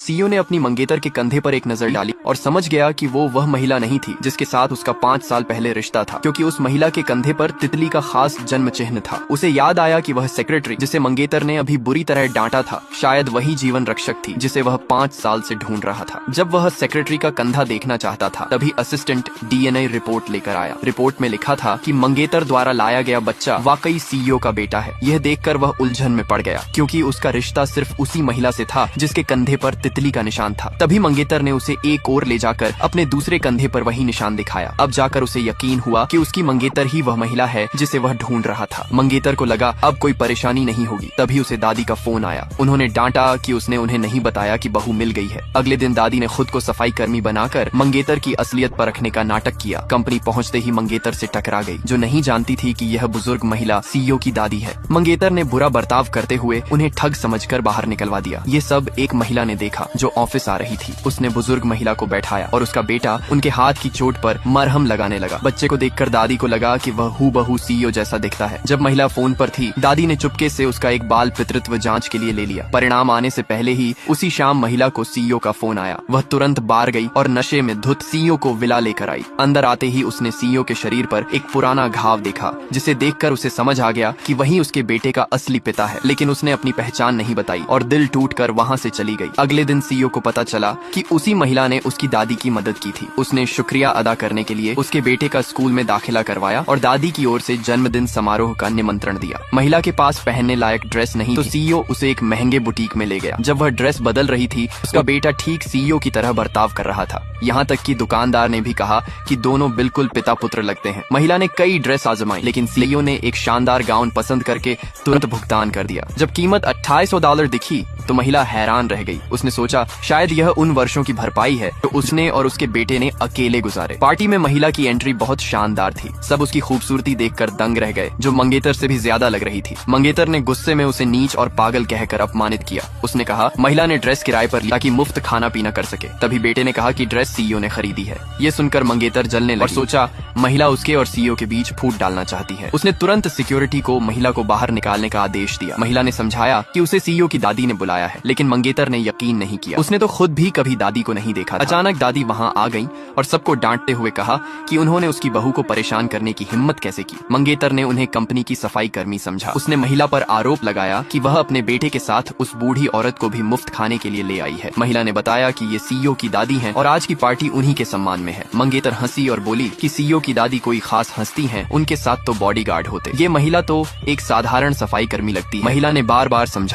CEO ने अपनी मंगेतर के कंधे पर एक नजर डाली और समझ गया कि वो वह महिला नहीं थी जिसके साथ उसका 5 साल पहले रिश्ता था, क्योंकि उस महिला के कंधे पर तितली का खास जन्म चिन्ह था। उसे याद आया कि वह सेक्रेटरी जिसे मंगेतर ने अभी बुरी तरह डांटा था शायद वही जीवन रक्षक थी जिसे वह 5 साल से ढूंढ रहा था। जब वह सेक्रेटरी का कंधा देखना चाहता था तभी असिस्टेंट डीएनए रिपोर्ट लेकर आया। रिपोर्ट में लिखा था कि मंगेतर द्वारा लाया गया बच्चा वाकई सीईओ का बेटा है। यह देखकर वह उलझन में पड़ गया, क्योंकि उसका रिश्ता सिर्फ उसी महिला से था जिसके कंधे पर तितली का निशान था। तभी मंगेतर ने उसे एक और ले जाकर अपने दूसरे कंधे पर वही निशान दिखाया। अब जाकर उसे यकीन हुआ कि उसकी मंगेतर ही वह महिला है जिसे वह ढूंढ रहा था। मंगेतर को लगा अब कोई परेशानी नहीं होगी। तभी उसे दादी का फोन आया। उन्होंने डांटा कि उसने उन्हें नहीं बताया कि बहू मिल गई है। अगले दिन दादी ने खुद को सफाई कर्मी बनाकर मंगेतर की असलियत परखने का नाटक किया। कंपनी पहुंचते ही मंगेतर से टकरा गई, जो नहीं जानती थी कि यह बुजुर्ग महिला सीईओ की दादी है। मंगेतर ने बुरा बर्ताव करते हुए उन्हें ठग समझकर बाहर निकलवा दिया। ये सब एक महिला ने देखा जो ऑफिस आ रही थी। उसने बुजुर्ग महिला को बैठाया और उसका बेटा उनके हाथ की चोट पर मरहम लगाने लगा। बच्चे को देखकर दादी को लगा कि वह हूबहू सीईओ जैसा दिखता है। जब महिला फोन पर थी, दादी ने चुपके से उसका एक बाल पितृत्व जांच के लिए ले लिया। परिणाम आने से पहले ही उसी शाम महिला को सीईओ का फोन आया। वह तुरंत बाहर गई और नशे में धुत सीईओ को विला लेकर आई। अंदर आते ही उसने सीईओ के शरीर पर एक पुराना घाव देखा, जिसे देखकर उसे समझ आ गया कि वही उसके बेटे का असली पिता है। लेकिन उसने अपनी पहचान नहीं बताई और दिल टूटकर वहां से चली गई। अगले दिन सीईओ को पता चला कि उसी महिला ने उसकी दादी की मदद की थी। उसने शुक्रिया अदा करने के लिए उसके बेटे का स्कूल में दाखिला करवाया और दादी की ओर से जन्मदिन समारोह का निमंत्रण दिया। महिला के पास पहनने लायक ड्रेस नहीं, तो सीईओ उसे एक महंगे बुटीक में ले गया। जब वह ड्रेस बदल रही थी, उसका बेटा ठीक सीईओ की तरह बर्ताव कर रहा था। यहाँ तक कि दुकानदार ने भी कहा कि दोनों बिल्कुल पिता पुत्र लगते हैं। महिला ने कई ड्रेस आजमाई, लेकिन सीईओ ने एक शानदार गाउन पसंद करके तुरंत भुगतान कर दिया। जब कीमत $2800 दिखी तो महिला हैरान रह गई। उसने सोचा शायद यह उन वर्षों की भरपाई है तो उसने और उसके बेटे ने अकेले गुजारे। पार्टी में महिला की एंट्री बहुत शानदार थी। सब उसकी खूबसूरती देखकर दंग रह गए, जो मंगेतर से भी ज्यादा लग रही थी। मंगेतर ने गुस्से में उसे नीच और पागल कहकर अपमानित किया। उसने कहा महिला ने ड्रेस किराए पर ली ताकि मुफ्त खाना पीना कर सके। तभी बेटे ने कहा कि ड्रेस सीईओ ने खरीदी है। ये सुनकर मंगेतर जलने लगी और सोचा महिला उसके और सीईओ के बीच फूट डालना चाहती है। उसने तुरंत सिक्योरिटी को महिला को बाहर निकालने का आदेश दिया। महिला ने समझाया कि उसे सीईओ की दादी ने बुलाया है, लेकिन मंगेतर ने यकीन नहीं किया। उसने तो खुद भी कभी दादी को नहीं देखा था। अचानक दादी वहां आ गई और सबको डांटते हुए कहा कि उन्होंने उसकी बहू को परेशान करने की हिम्मत कैसे की। मंगेतर ने उन्हें कंपनी की सफाई कर्मी समझा। उसने महिला पर आरोप लगाया कि वह अपने बेटे के साथ उस बूढ़ी औरत को भी मुफ्त खाने के लिए ले आई है। महिला ने बताया कि ये सीईओ की दादी हैं और आज की पार्टी उन्हीं के सम्मान में है। मंगेतर हंसी और बोली कि सीईओ की दादी कोई खास हस्ती हैं, उनके साथ तो बॉडीगार्ड होते। ये महिला तो एक साधारण सफाई कर्मी लगती है। महिला ने बार बार समझाया